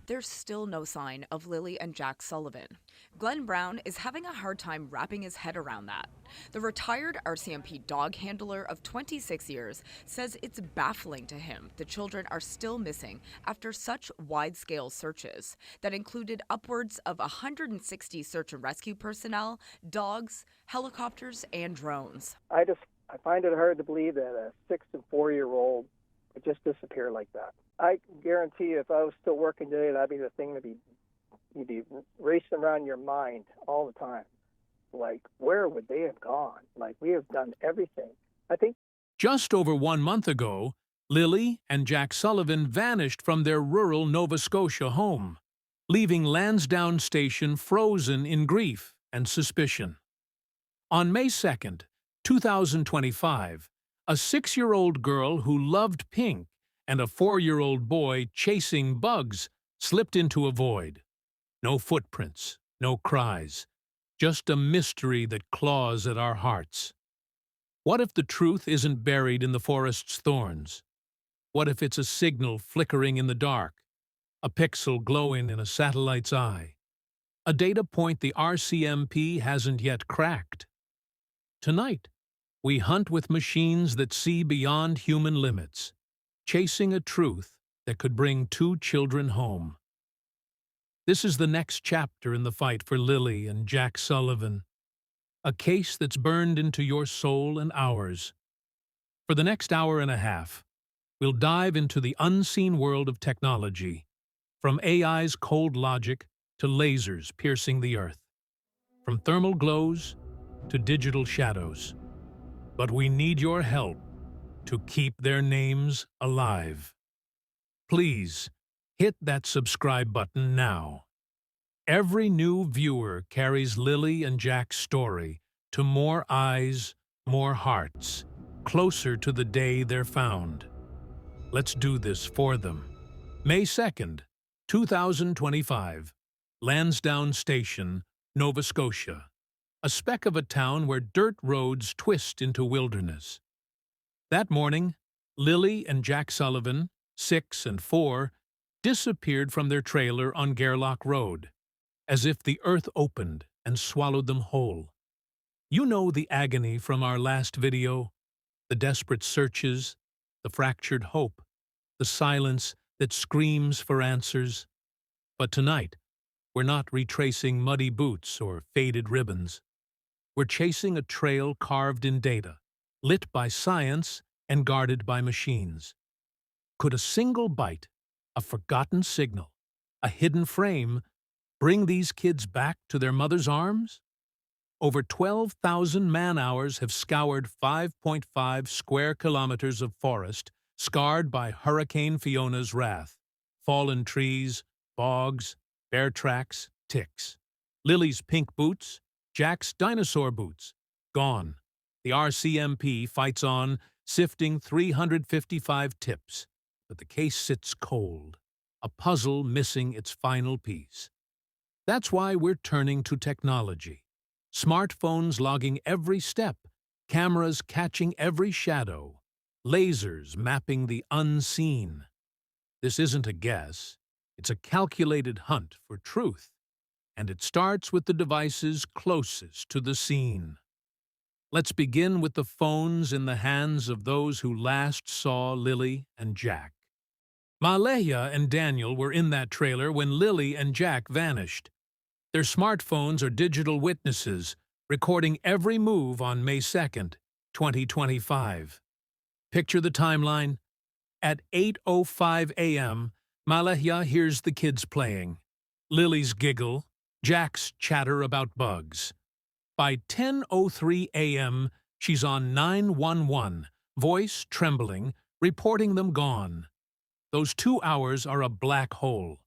There's still no sign of Lilly and Jack Sullivan. Glenn Brown is having a hard time wrapping his head around that. The retired RCMP dog handler of 26 years says it's baffling to him the children are still missing after such wide-scale searches that included upwards of 160 search and rescue personnel, dogs, helicopters, and drones. I find it hard to believe that a 6 and 4-year-old would just disappear like that. I guarantee you, if I was still working today, that'd be the thing you'd be racing around your mind all the time. Like, where would they have gone? Like, we have done everything. I think just over 1 month ago, Lilly and Jack Sullivan vanished from their rural Nova Scotia home, leaving Lansdowne Station frozen in grief and suspicion. On May 2nd, 2025, a 6-year-old girl who loved pink and a 4-year-old boy chasing bugs slipped into a void. No footprints, no cries, just a mystery that claws at our hearts. What if the truth isn't buried in the forest's thorns? What if it's a signal flickering in the dark, a pixel glowing in a satellite's eye, a data point the RCMP hasn't yet cracked? Tonight, we hunt with machines that see beyond human limits, chasing a truth that could bring 2 children home. This is the next chapter in the fight for Lilly and Jack Sullivan, a case that's burned into your soul and ours. For the next hour and a half, we'll dive into the unseen world of technology, from AI's cold logic to lasers piercing the earth, from thermal glows to digital shadows. But we need your help to keep their names alive. Please, hit that subscribe button now. Every new viewer carries Lilly and Jack's story to more eyes, more hearts, closer to the day they're found. Let's do this for them. May 2nd, 2025, Lansdowne Station, Nova Scotia, a speck of a town where dirt roads twist into wilderness. That morning, Lilly and Jack Sullivan, 6 and 4, disappeared from their trailer on Gairloch Road, as if the earth opened and swallowed them whole. You know the agony from our last video, the desperate searches, the fractured hope, the silence that screams for answers. But tonight, we're not retracing muddy boots or faded ribbons. We're chasing a trail carved in data, lit by science and guarded by machines. Could a single bite, a forgotten signal, a hidden frame, bring these kids back to their mother's arms? Over 12,000 man-hours have scoured 5.5 square kilometers of forest, scarred by Hurricane Fiona's wrath. Fallen trees, bogs, bear tracks, ticks. Lilly's pink boots, Jack's dinosaur boots, gone. The RCMP fights on, sifting 355 tips, but the case sits cold, a puzzle missing its final piece. That's why we're turning to technology. Smartphones logging every step, cameras catching every shadow, lasers mapping the unseen. This isn't a guess, it's a calculated hunt for truth, and it starts with the devices closest to the scene. Let's begin with the phones in the hands of those who last saw Lilly and Jack. Maleya and Daniel were in that trailer when Lilly and Jack vanished. Their smartphones are digital witnesses, recording every move on May 2nd, 2025. Picture the timeline. At 8:05 a.m., Maleya hears the kids playing. Lilly's giggle, Jack's chatter about bugs. By 10:03 a.m., she's on 911, voice trembling, reporting them gone. Those 2 hours are a black hole.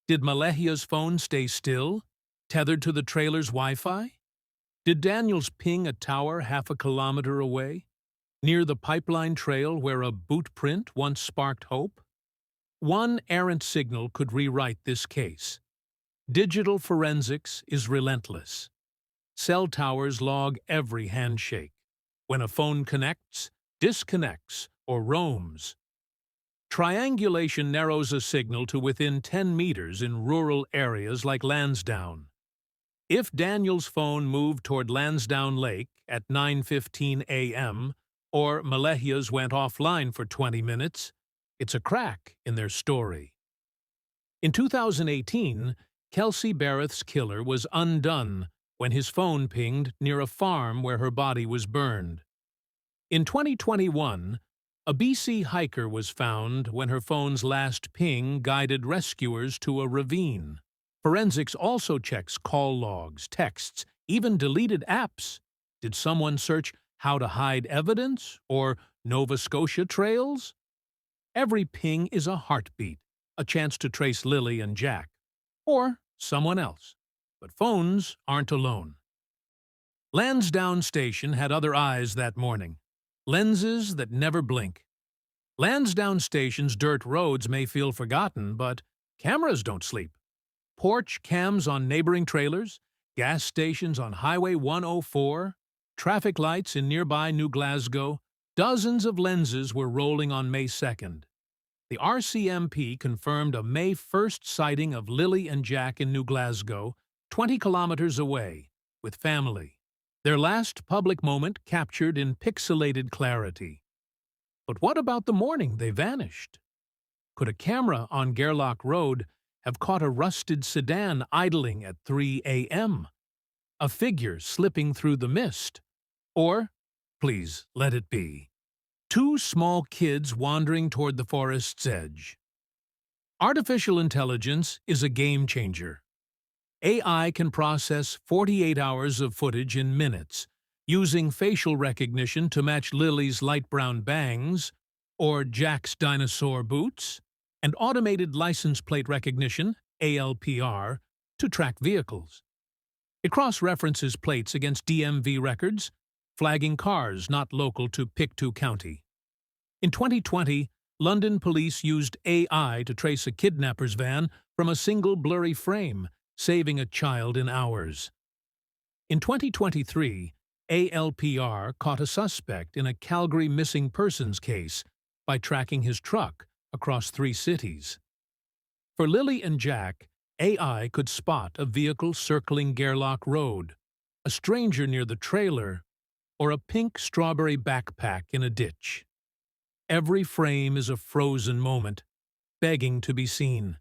Did Maleya's phone stay still, tethered to the trailer's Wi-Fi? Did Daniel's ping a tower half a kilometer away, near the pipeline trail where a boot print once sparked hope? One errant signal could rewrite this case. Digital forensics is relentless. Cell towers log every handshake. When a phone connects, disconnects, or roams. Triangulation narrows a signal to within 10 meters in rural areas like Lansdowne. If Daniel's phone moved toward Lansdowne Lake at 9:15 a.m. or Malehia's went offline for 20 minutes, it's a crack in their story. In 2018, Kelsey Barrett's killer was undone when his phone pinged near a farm where her body was burned. In 2021, a BC hiker was found when her phone's last ping guided rescuers to a ravine. Forensics also checks call logs, texts, even deleted apps. Did someone search how to hide evidence or Nova Scotia trails? Every ping is a heartbeat, a chance to trace Lilly and Jack, or someone else. But phones aren't alone. Lansdowne Station had other eyes that morning, lenses that never blink. Lansdowne Station's dirt roads may feel forgotten, but cameras don't sleep. Porch cams on neighboring trailers, gas stations on Highway 104, traffic lights in nearby New Glasgow, dozens of lenses were rolling on May 2nd. The RCMP confirmed a May 1st sighting of Lilly and Jack in New Glasgow, 20 kilometers away, with family. Their last public moment captured in pixelated clarity. But what about the morning they vanished? Could a camera on Gairloch Road have caught a rusted sedan idling at 3 a.m.? A figure slipping through the mist? Or, please let it be, two small kids wandering toward the forest's edge? Artificial intelligence is a game changer. AI can process 48 hours of footage in minutes, using facial recognition to match Lilly's light brown bangs or Jack's dinosaur boots, and automated license plate recognition, ALPR, to track vehicles. It cross-references plates against DMV records, flagging cars not local to Pictou County. In 2020, London police used AI to trace a kidnapper's van from a single blurry frame, saving a child in hours. In 2023, ALPR caught a suspect in a Calgary missing persons case by tracking his truck across 3 cities. For Lilly and Jack, AI could spot a vehicle circling Gairloch Road, a stranger near the trailer, or a pink strawberry backpack in a ditch. Every frame is a frozen moment, begging to be seen.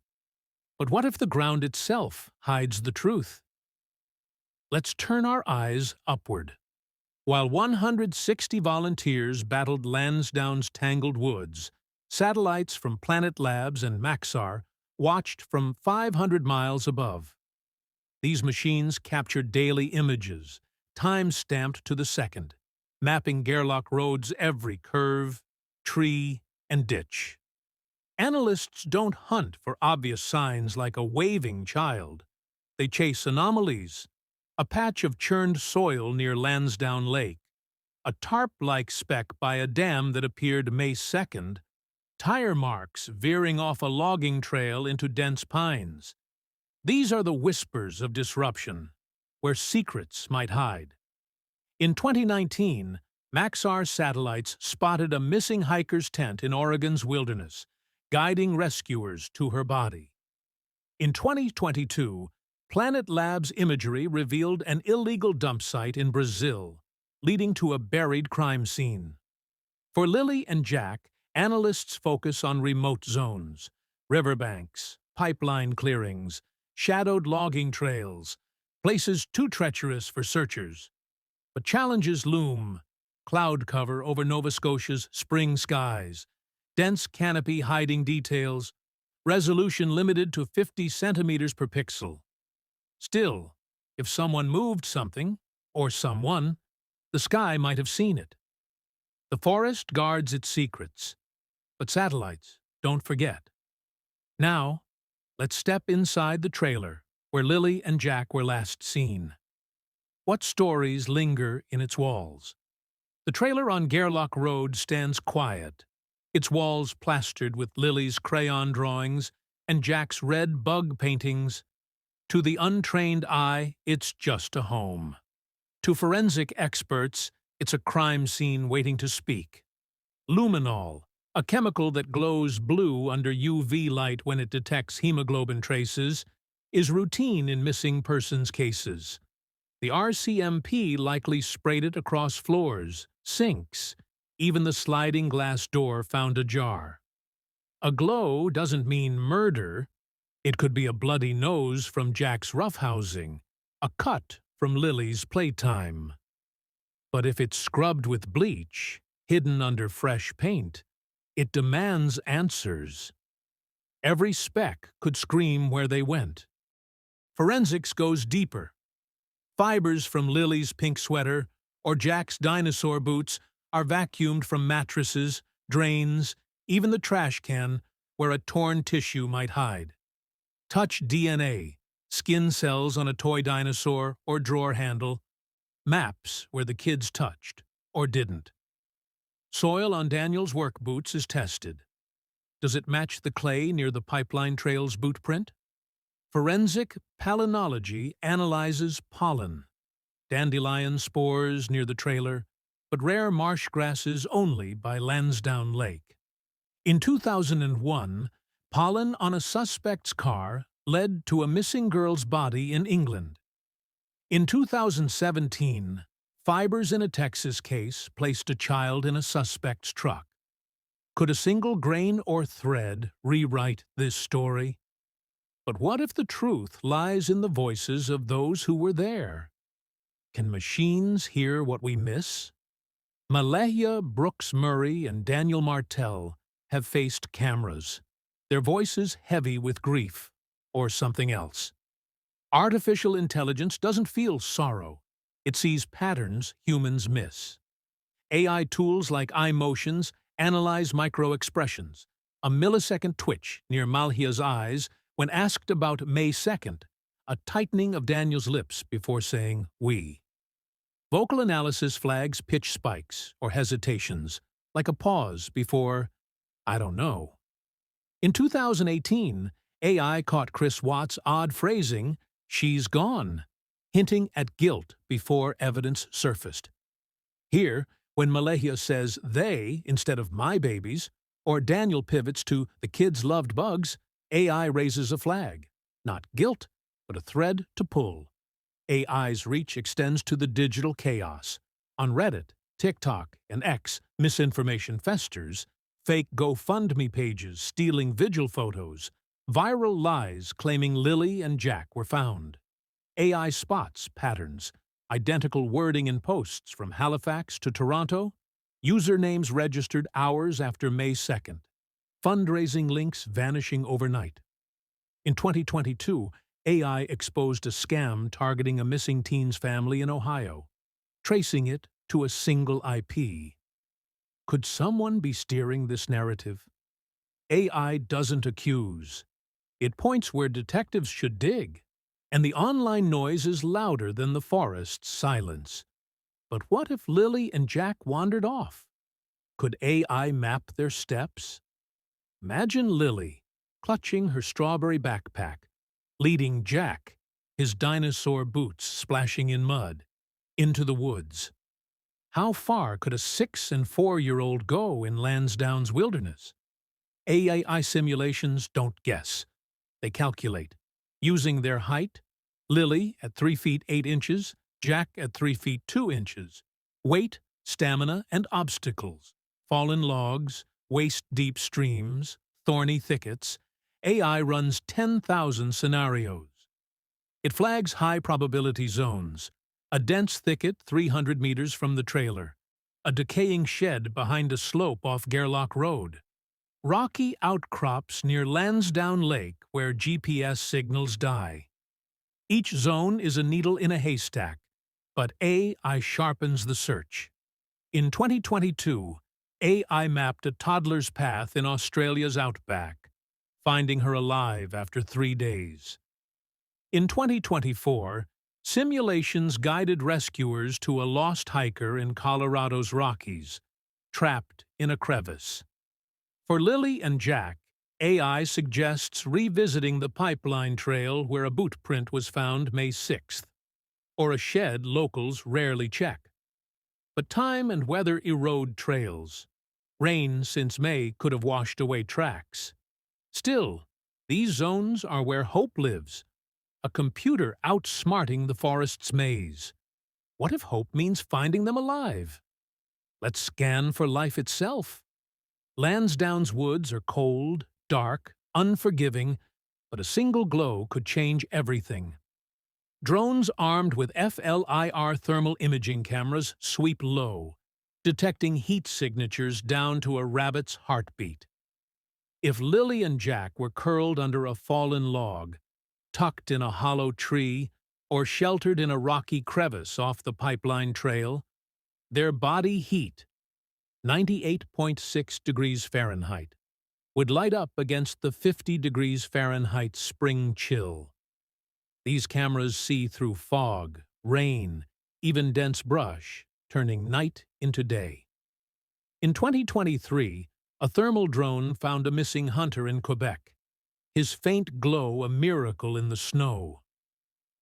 But what if the ground itself hides the truth? Let's turn our eyes upward. While 160 volunteers battled Lansdowne's tangled woods, satellites from Planet Labs and Maxar watched from 500 miles above. These machines captured daily images, time-stamped to the second, mapping Gairloch Road's every curve, tree, and ditch. Analysts don't hunt for obvious signs like a waving child. They chase anomalies. A patch of churned soil near Lansdowne Lake, a tarp-like speck by a dam that appeared May 2nd, tire marks veering off a logging trail into dense pines. These are the whispers of disruption, where secrets might hide. In 2019, Maxar satellites spotted a missing hiker's tent in Oregon's wilderness, guiding rescuers to her body. In 2022, Planet Labs imagery revealed an illegal dump site in Brazil, leading to a buried crime scene. For Lilly and Jack, analysts focus on remote zones, riverbanks, pipeline clearings, shadowed logging trails, places too treacherous for searchers. But challenges loom: cloud cover over Nova Scotia's spring skies, dense canopy hiding details, resolution limited to 50 centimeters per pixel. Still, if someone moved something, or someone, the sky might have seen it. The forest guards its secrets, but satellites don't forget. Now, let's step inside the trailer where Lilly and Jack were last seen. What stories linger in its walls? The trailer on Gairloch Road stands quiet, its walls plastered with Lilly's crayon drawings and Jack's red bug paintings. To the untrained eye, it's just a home. To forensic experts, it's a crime scene waiting to speak. Luminol, a chemical that glows blue under UV light when it detects hemoglobin traces, is routine in missing persons cases. The RCMP likely sprayed it across floors, sinks, even the sliding glass door found ajar. A glow doesn't mean murder. It could be a bloody nose from Jack's roughhousing, a cut from Lily's playtime. But if it's scrubbed with bleach, hidden under fresh paint, it demands answers. Every speck could scream where they went. Forensics goes deeper. Fibers from Lily's pink sweater or Jack's dinosaur boots are vacuumed from mattresses, drains, even the trash can where a torn tissue might hide. Touch DNA, skin cells on a toy dinosaur or drawer handle, maps where the kids touched or didn't. Soil on Daniel's work boots is tested. Does it match the clay near the pipeline trail's boot print? Forensic palynology analyzes pollen, dandelion spores near the trailer, but rare marsh grasses only by Lansdowne Lake. In 2001, pollen on a suspect's car led to a missing girl's body in England. In 2017, fibers in a Texas case placed a child in a suspect's truck. Could a single grain or thread rewrite this story? But what if the truth lies in the voices of those who were there? Can machines hear what we miss? Malahia Brooks Murray and Daniel Martell have faced cameras, their voices heavy with grief or something else. Artificial intelligence doesn't feel sorrow. It sees patterns humans miss. AI tools like iMotions analyze micro-expressions, a millisecond twitch near Malhia's eyes when asked about May 2nd, a tightening of Daniel's lips before saying we. Vocal analysis flags pitch spikes or hesitations, like a pause before, I don't know. In 2018, AI caught Chris Watts' odd phrasing, she's gone, hinting at guilt before evidence surfaced. Here, when Malahia says they instead of my babies, or Daniel pivots to the kids loved bugs, AI raises a flag. Not guilt, but a thread to pull. AI's reach extends to the digital chaos. On Reddit, TikTok, and X, misinformation festers, fake GoFundMe pages stealing vigil photos, viral lies claiming Lily and Jack were found. AI spots patterns, identical wording in posts from Halifax to Toronto, usernames registered hours after May 2nd, fundraising links vanishing overnight. In 2022, AI exposed a scam targeting a missing teen's family in Ohio, tracing it to a single IP. Could someone be steering this narrative? AI doesn't accuse. It points where detectives should dig, and the online noise is louder than the forest's silence. But what if Lily and Jack wandered off? Could AI map their steps? Imagine Lily, clutching her strawberry backpack, leading Jack, his dinosaur boots splashing in mud, into the woods. How far could a 6- and 4-year-old go in Lansdowne's wilderness? AI simulations don't guess. They calculate. Using their height, Lily at 3 feet 8 inches, Jack at 3 feet 2 inches, weight, stamina, and obstacles, fallen logs, waist-deep streams, thorny thickets, AI runs 10,000 scenarios. It flags high-probability zones, a dense thicket 300 meters from the trailer, a decaying shed behind a slope off Gerlach Road, rocky outcrops near Lansdowne Lake where GPS signals die. Each zone is a needle in a haystack, but AI sharpens the search. In 2022, AI mapped a toddler's path in Australia's outback, finding her alive after 3 days. In 2024, simulations guided rescuers to a lost hiker in Colorado's Rockies, trapped in a crevice. For Lily and Jack, AI suggests revisiting the pipeline trail where a boot print was found May 6th, or a shed locals rarely check. But time and weather erode trails. Rain since May could have washed away tracks. Still, these zones are where hope lives, a computer outsmarting the forest's maze. What if hope means finding them alive? Let's scan for life itself. Lansdowne's woods are cold, dark, unforgiving, but a single glow could change everything. Drones armed with FLIR thermal imaging cameras sweep low, detecting heat signatures down to a rabbit's heartbeat. If Lilly and Jack were curled under a fallen log, tucked in a hollow tree, or sheltered in a rocky crevice off the pipeline trail, their body heat, 98.6 degrees Fahrenheit, would light up against the 50 degrees Fahrenheit spring chill. These cameras see through fog, rain, even dense brush, turning night into day. In 2023, a thermal drone found a missing hunter in Quebec, his faint glow a miracle in the snow.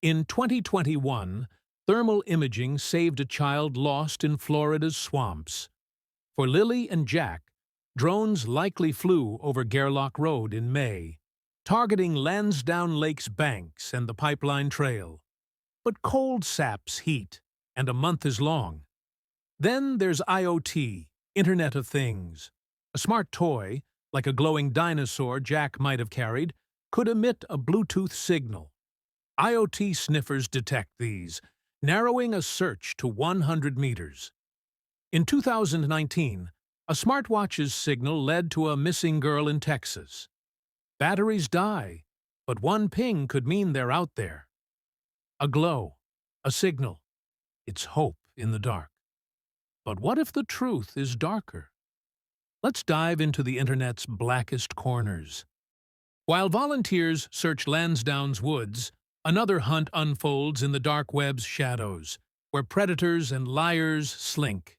In 2021, thermal imaging saved a child lost in Florida's swamps. For Lilly and Jack, drones likely flew over Gerlach Road in May, targeting Lansdowne Lake's banks and the pipeline trail. But cold saps heat, and a month is long. Then there's IoT, Internet of Things. A smart toy, like a glowing dinosaur Jack might have carried, could emit a Bluetooth signal. IoT sniffers detect these, narrowing a search to 100 meters. In 2019, a smartwatch's signal led to a missing girl in Texas. Batteries die, but one ping could mean they're out there. A glow, a signal. It's hope in the dark. But what if the truth is darker? Let's dive into the Internet's blackest corners. While volunteers search Lansdowne's woods, another hunt unfolds in the dark web's shadows, where predators and liars slink.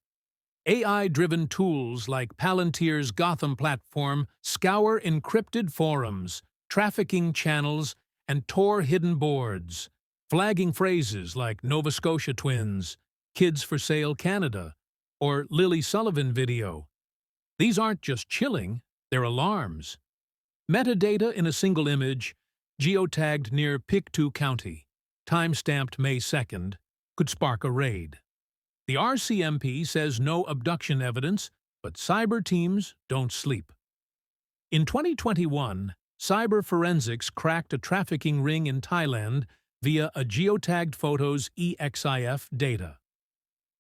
AI-driven tools like Palantir's Gotham platform scour encrypted forums, trafficking channels, and Tor hidden boards, flagging phrases like Nova Scotia twins, Kids for Sale Canada, or Lilly Sullivan video. These aren't just chilling, they're alarms. Metadata in a single image, geotagged near Pictou County, time-stamped May 2nd, could spark a raid. The RCMP says no abduction evidence, but cyber teams don't sleep. In 2021, cyber forensics cracked a trafficking ring in Thailand via a geotagged photo's EXIF data.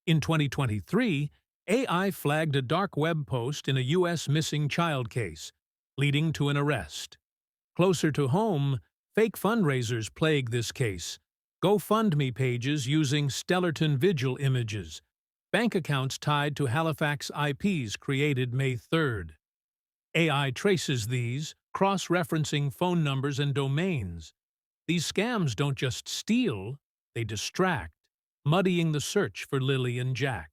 In 2023, AI flagged a dark web post in a U.S. missing child case, leading to an arrest. Closer to home, fake fundraisers plague this case. GoFundMe pages using Stellarton Vigil images, bank accounts tied to Halifax IPs created May 3rd. AI traces these, cross-referencing phone numbers and domains. These scams don't just steal, they distract, muddying the search for Lilly and Jack.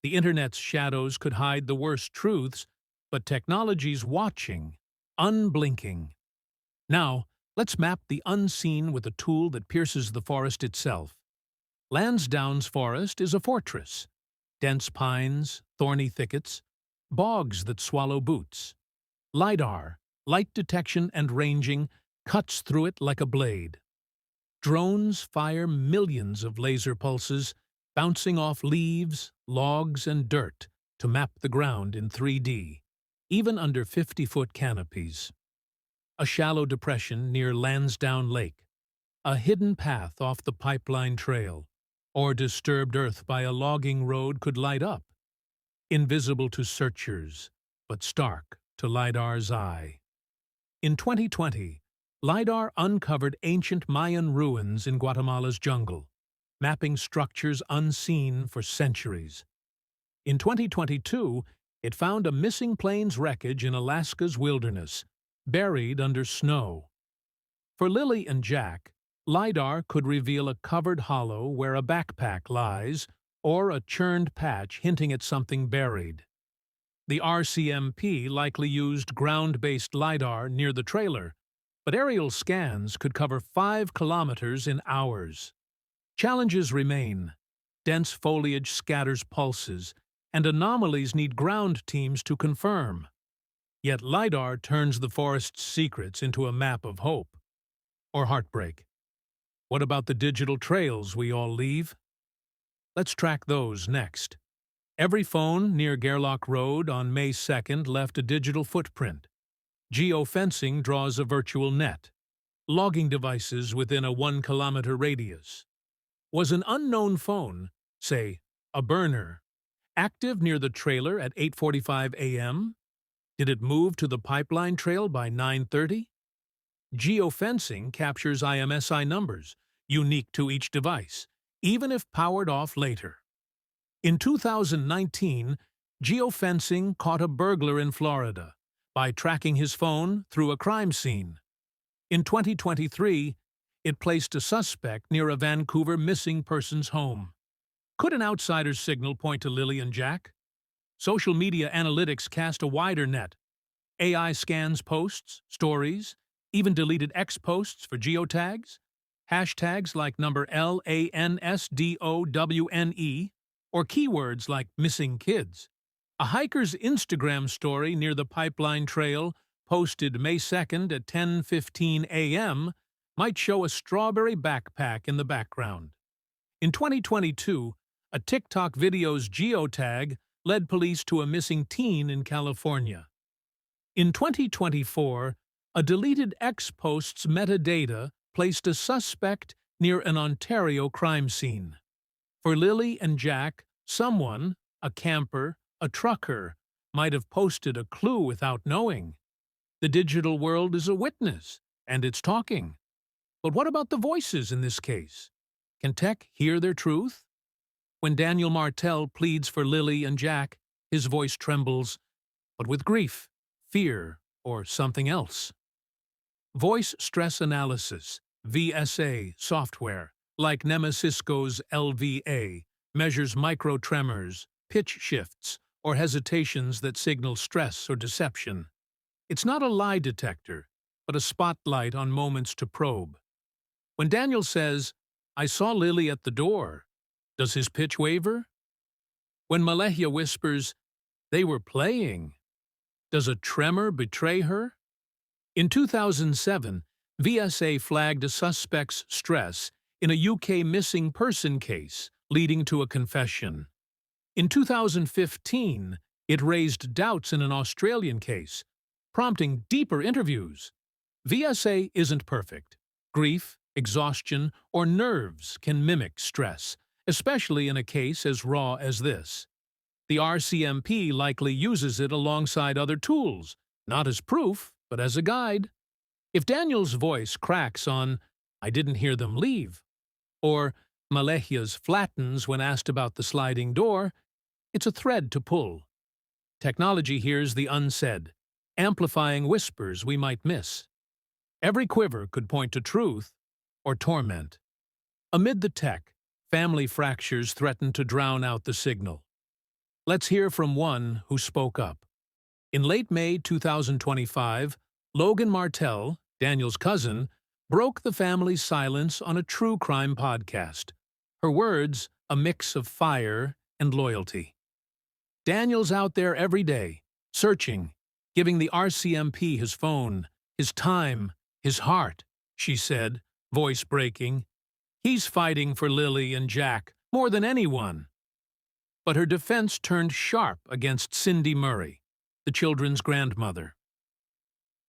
The Internet's shadows could hide the worst truths, but technology's watching, unblinking. Now, let's map the unseen with a tool that pierces the forest itself. Lansdowne's forest is a fortress. Dense pines, thorny thickets, bogs that swallow boots. LiDAR, light detection and ranging, cuts through it like a blade. Drones fire millions of laser pulses, bouncing off leaves, logs, and dirt to map the ground in 3D, even under 50-foot canopies. A shallow depression near Lansdowne Lake, a hidden path off the pipeline trail, or disturbed earth by a logging road could light up, invisible to searchers, but stark to LiDAR's eye. In 2020, LiDAR uncovered ancient Mayan ruins in Guatemala's jungle, mapping structures unseen for centuries. In 2022, it found a missing plane's wreckage in Alaska's wilderness, buried under snow. For Lilly and Jack, LiDAR could reveal a covered hollow where a backpack lies, or a churned patch hinting at something buried. The RCMP likely used ground-based LiDAR near the trailer, but aerial scans could cover 5 kilometers in hours. Challenges remain. Dense foliage scatters pulses, and anomalies need ground teams to confirm. Yet LiDAR turns the forest's secrets into a map of hope. Or heartbreak. What about the digital trails we all leave? Let's track those next. Every phone near Gerlach Road on May 2nd left a digital footprint. Geofencing draws a virtual net. Logging devices within a 1-kilometer radius. Was an unknown phone, say, a burner, active near the trailer at 8:45 a.m.? Did it move to the pipeline trail by 9:30? Geofencing captures IMSI numbers, unique to each device, even if powered off later. In 2019, geofencing caught a burglar in Florida by tracking his phone through a crime scene. In 2023, it placed a suspect near a Vancouver missing persons home. Could an outsider's signal point to Lilly and Jack? Social media analytics cast a wider net. AI scans posts, stories, even deleted X posts for geotags, hashtags like number LANSDOWNE, or keywords like missing kids. A hiker's Instagram story near the pipeline trail, posted May 2nd at 10:15 a.m., might show a strawberry backpack in the background. In 2022, a TikTok video's geotag led police to a missing teen in California. In 2024, a deleted X post's metadata placed a suspect near an Ontario crime scene. For Lilly and Jack, someone, a camper, a trucker, might have posted a clue without knowing. The digital world is a witness, and it's talking. But what about the voices in this case? Can tech hear their truth? When Daniel Martel pleads for Lilly and Jack, his voice trembles, but with grief, fear, or something else. Voice stress analysis, VSA, software, like Nemesisco's LVA, measures microtremors, pitch shifts, or hesitations that signal stress or deception. It's not a lie detector, but a spotlight on moments to probe. When Daniel says, "I saw Lilly at the door," does his pitch waver? When Malehia whispers, "They were playing," does a tremor betray her? In 2007, VSA flagged a suspect's stress in a UK missing person case, leading to a confession. In 2015, it raised doubts in an Australian case, prompting deeper interviews. VSA isn't perfect. Grief, exhaustion, or nerves can mimic stress, especially in a case as raw as this. The RCMP likely uses it alongside other tools, not as proof, but as a guide. If Daniel's voice cracks on, "I didn't hear them leave," or Malehia's flattens when asked about the sliding door, it's a thread to pull. Technology hears the unsaid, amplifying whispers we might miss. Every quiver could point to truth or torment. Amid the tech, family fractures threaten to drown out the signal. Let's hear from one who spoke up. In late May 2025, Logan Martel, Daniel's cousin, broke the family's silence on a true crime podcast. Her words, a mix of fire and loyalty. "Daniel's out there every day, searching, giving the RCMP his phone, his time, his heart," she said, voice breaking. "He's fighting for Lilly and Jack more than anyone." But her defense turned sharp against Cindy Murray, the children's grandmother.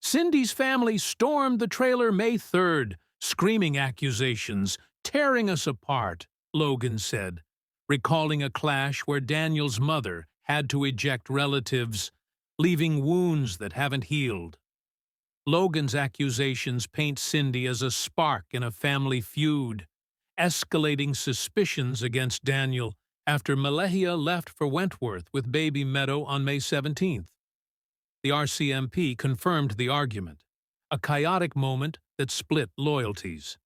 "Cindy's family stormed the trailer May 3rd, screaming accusations, tearing us apart," Logan said, recalling a clash where Daniel's mother had to eject relatives, leaving wounds that haven't healed. Logan's accusations paint Cindy as a spark in a family feud, escalating suspicions against Daniel after Malehia left for Wentworth with baby Meadow on May 17th. The RCMP confirmed the argument, a chaotic moment that split loyalties.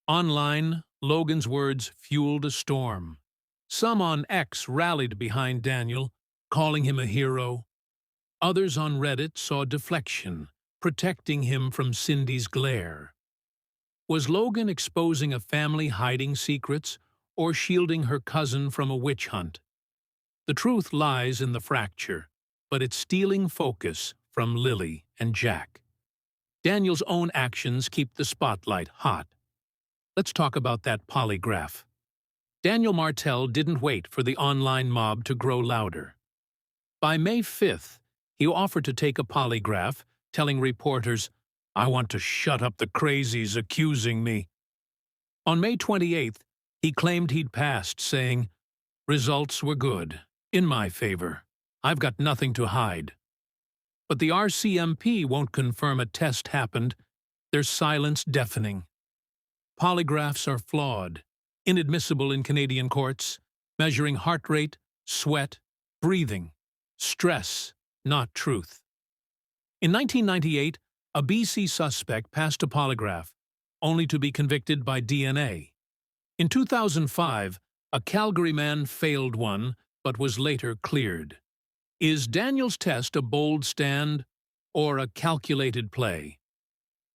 Online, Logan's words fueled a storm. Some on X rallied behind Daniel, calling him a hero. Others on Reddit saw deflection, protecting him from Cindy's glare. Was Logan exposing a family hiding secrets or shielding her cousin from a witch hunt? The truth lies in the fracture, but it's stealing focus from Lilly and Jack. Daniel's own actions keep the spotlight hot. Let's talk about that polygraph. Daniel Martell didn't wait for the online mob to grow louder. By May 5th, he offered to take a polygraph, telling reporters, "I want to shut up the crazies accusing me." On May 28th, he claimed he'd passed, saying, "Results were good, in my favor. I've got nothing to hide." But the RCMP won't confirm a test happened. Their silence deafening. Polygraphs are flawed, inadmissible in Canadian courts, measuring heart rate, sweat, breathing, stress, not truth. In 1998, a BC suspect passed a polygraph, only to be convicted by DNA. In 2005, a Calgary man failed one, but was later cleared. Is Daniel's test a bold stand or a calculated play?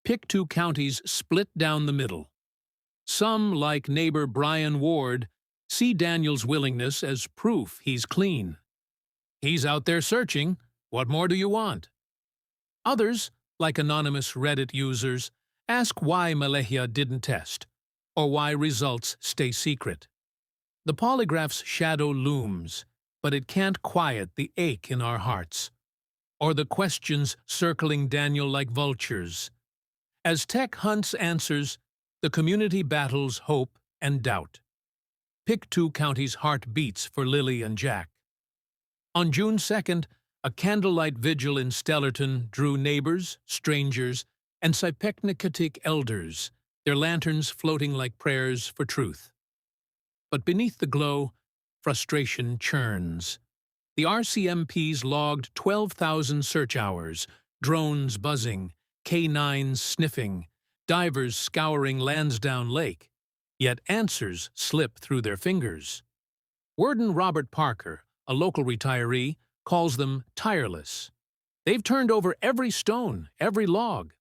Pick two counties split down the middle. Some, like neighbor Brian Ward, see Daniel's willingness as proof he's clean. He's out there searching. What more do you want? Others, like anonymous Reddit users, ask why Malehia didn't test, or why results stay secret. The polygraph's shadow looms, but it can't quiet the ache in our hearts, or the questions circling Daniel like vultures. As tech hunts answers, the community battles hope and doubt. Pick two counties' heart beats for Lilly and Jack. On June 2nd, a candlelight vigil in Stellarton drew neighbors, strangers, and Sypeknikatik elders, their lanterns floating like prayers for truth. But beneath the glow, frustration churns. The RCMP's logged 12,000 search hours, drones buzzing, K9s sniffing, divers scouring Lansdowne Lake, yet answers slip through their fingers. Warden Robert Parker, a local retiree, calls them tireless. They've turned over every stone, every log.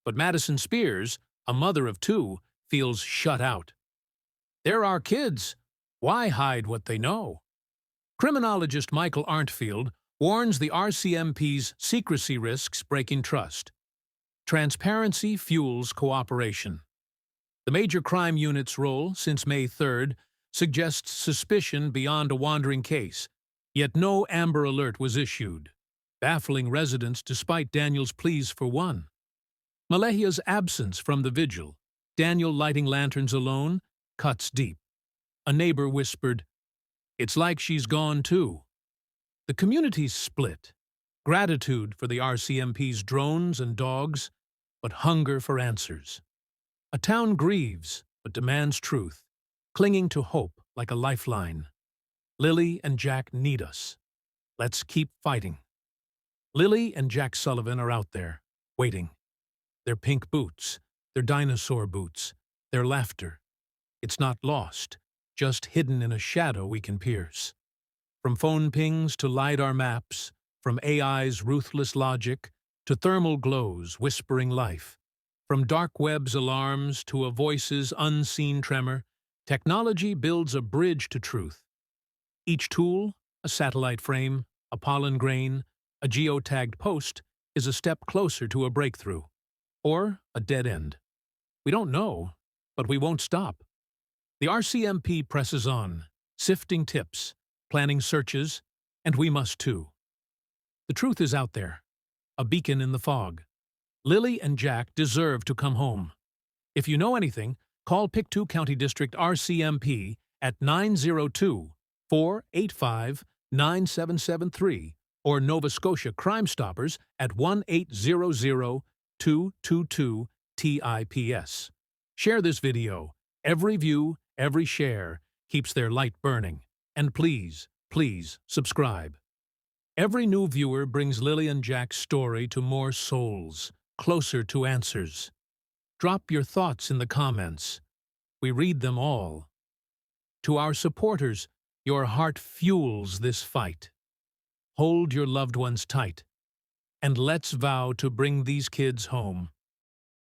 But Madison Spears, a mother of two, feels shut out. They're our kids. Why hide what they know? Criminologist Michael Arntfield warns the RCMP's secrecy risks breaking trust. Transparency fuels cooperation. The Major Crime Unit's role, since May 3rd, suggests suspicion beyond a wandering case, yet no Amber Alert was issued, baffling residents despite Daniel's pleas for one. Malehia's absence from the vigil, Daniel lighting lanterns alone, cuts deep. A neighbor whispered, "It's like she's gone too." The community's split. Gratitude for the RCMP's drones and dogs, but hunger for answers. A town grieves, but demands truth, clinging to hope like a lifeline. Lilly and Jack need us. Let's keep fighting. Lilly and Jack Sullivan are out there, waiting. Their pink boots, their dinosaur boots, their laughter. It's not lost, just hidden in a shadow we can pierce. From phone pings to LiDAR maps, from AI's ruthless logic to thermal glows whispering life, from dark web's alarms to a voice's unseen tremor, technology builds a bridge to truth. Each tool, a satellite frame, a pollen grain, a geotagged post, is a step closer to a breakthrough, or a dead end. We don't know, but we won't stop. The RCMP presses on, sifting tips, planning searches, and we must too. The truth is out there, a beacon in the fog. Lilly and Jack deserve to come home. If you know anything, call Pictou County District RCMP at 902-485-9773 or Nova Scotia Crime Stoppers at 1-800-222-TIPS. Share this video. Every view, every share keeps their light burning. And please, please subscribe. Every new viewer brings Lilly and Jack's story to more souls, closer to answers. Drop your thoughts in the comments. We read them all. To our supporters, your heart fuels this fight. Hold your loved ones tight, and let's vow to bring these kids home.